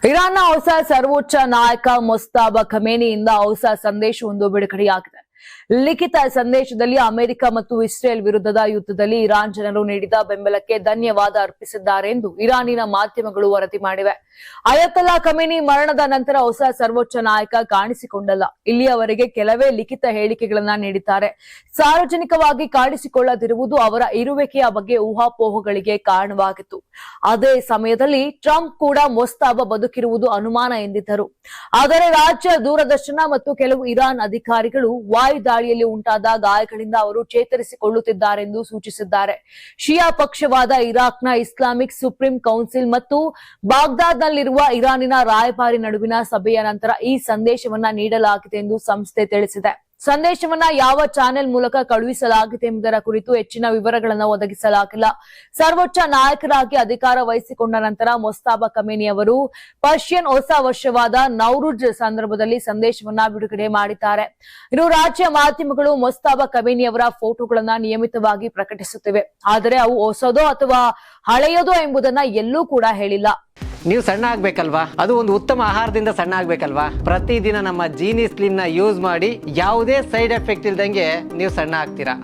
ಇರಾನ್ನ ಹೊಸ ಸರ್ವೋಚ್ಚ ನಾಯಕ ಮುಜ್ತಬಾ ಖಮೇನಿಯಿಂದ ಹೊಸ ಸಂದೇಶವೊಂದು ಬಿಡುಗಡೆಯಾಗಿದೆ. ಲಿಖಿತ ಸಂದೇಶದಲ್ಲಿ ಅಮೆರಿಕ ಮತ್ತು ಇಸ್ರೇಲ್ ವಿರುದ್ಧದ ಯುದ್ಧದಲ್ಲಿ ಇರಾನ್ ಜನರು ನೀಡಿದ ಬೆಂಬಲಕ್ಕೆ ಧನ್ಯವಾದ ಅರ್ಪಿಸಿದ್ದಾರೆ ಎಂದು ಇರಾನಿನ ಮಾಧ್ಯಮಗಳು ವರದಿ ಮಾಡಿವೆ. ಅಯತೊಲ್ಲಾ ಖಮೇನಿ ಮರಣದ ನಂತರ ಹೊಸ ಸರ್ವೋಚ್ಚ ನಾಯಕ ಕಾಣಿಸಿಕೊಂಡಲ್ಲ. ಇಲ್ಲಿಯವರೆಗೆ ಕೆಲವೇ ಲಿಖಿತ ಹೇಳಿಕೆಗಳನ್ನ ನೀಡಿದ್ದಾರೆ. ಸಾರ್ವಜನಿಕವಾಗಿ ಕಾಣಿಸಿಕೊಳ್ಳದಿರುವುದು ಅವರ ಇರುವಿಕೆಯ ಬಗ್ಗೆ ಊಹಾಪೋಹಗಳಿಗೆ ಕಾರಣವಾಗಿತ್ತು. ಅದೇ ಸಮಯದಲ್ಲಿ ಟ್ರಂಪ್ ಕೂಡ ಮುಜ್ತಬಾ ಬದುಕಿರುವುದು ಅನುಮಾನ ಎಂದಿದ್ದರು. ಆದರೆ ರಾಜ್ಯ ದೂರದರ್ಶನ ಮತ್ತು ಕೆಲವು ಇರಾನ್ ಅಧಿಕಾರಿಗಳು ವಾಯು ದಾಳಿಯಲ್ಲಿ ಉಂಟಾದ ಗಾಯಗಳಿಂದ ಅವರು ಚೇತರಿಸಿಕೊಳ್ಳುತ್ತಿದ್ದಾರೆಂದು ಸೂಚಿಸಿದ್ದಾರೆ. ಶಿಯಾ ಪಕ್ಷವಾದ ಇರಾಕ್ನ ಇಸ್ಲಾಮಿಕ್ ಸುಪ್ರೀಂ ಕೌನ್ಸಿಲ್ ಮತ್ತು ಬಾಗ್ದಾದ್ನಲ್ಲಿರುವ ಇರಾನಿನ ರಾಯಭಾರಿ ನಡುವಿನ ಸಭೆಯ ನಂತರ ಈ ಸಂದೇಶವನ್ನ ನೀಡಲಾಗಿದೆ ಎಂದು ಸಂಸ್ಥೆ ತಿಳಿಸಿದೆ. ಸಂದೇಶವನ್ನ ಯಾವ ಚಾನೆಲ್ ಮೂಲಕ ಕಳುಹಿಸಲಾಗಿದೆ ಎಂಬುದರ ಕುರಿತು ಹೆಚ್ಚಿನ ವಿವರಗಳನ್ನು ಒದಗಿಸಲಾಗಿಲ್ಲ. ಸರ್ವೋಚ್ಚ ನಾಯಕರಾಗಿ ಅಧಿಕಾರ ವಹಿಸಿಕೊಂಡ ನಂತರ ಮುಜ್ತಬಾ ಖಮೇನಿ ಅವರು ಪರ್ಷಿಯನ್ ಹೊಸ ವರ್ಷವಾದ ನೌರುಜ್ ಸಂದರ್ಭದಲ್ಲಿ ಸಂದೇಶವನ್ನ ಬಿಡುಗಡೆ ಮಾಡಿದ್ದಾರೆ. ಇನ್ನು ರಾಜ್ಯ ಮಾಧ್ಯಮಗಳು ಮುಜ್ತಬಾ ಖಮೇನಿ ಅವರ ಫೋಟೋಗಳನ್ನ ನಿಯಮಿತವಾಗಿ ಪ್ರಕಟಿಸುತ್ತಿವೆ. ಆದರೆ ಅವು ಹೊಸದೋ ಅಥವಾ ಹಳೆಯದೋ ಎಂಬುದನ್ನ ಎಲ್ಲೂ ಕೂಡ ಹೇಳಿಲ್ಲ. ನೀವು ಸಣ್ಣ ಆಗ್ಬೇಕಲ್ವಾ? ಅದು ಒಂದು ಉತ್ತಮ ಆಹಾರದಿಂದ ಸಣ್ಣ ಆಗ್ಬೇಕಲ್ವಾ? ಪ್ರತಿದಿನ ನಮ್ಮ ಜೀನಿ ಸ್ಲಿಮ್ ನ ಯೂಸ್ ಮಾಡಿ ಯಾವುದೇ ಸೈಡ್ ಎಫೆಕ್ಟ್ ಇಲ್ದಂಗೆ ನೀವು ಸಣ್ಣ ಆಗ್ತೀರಾ.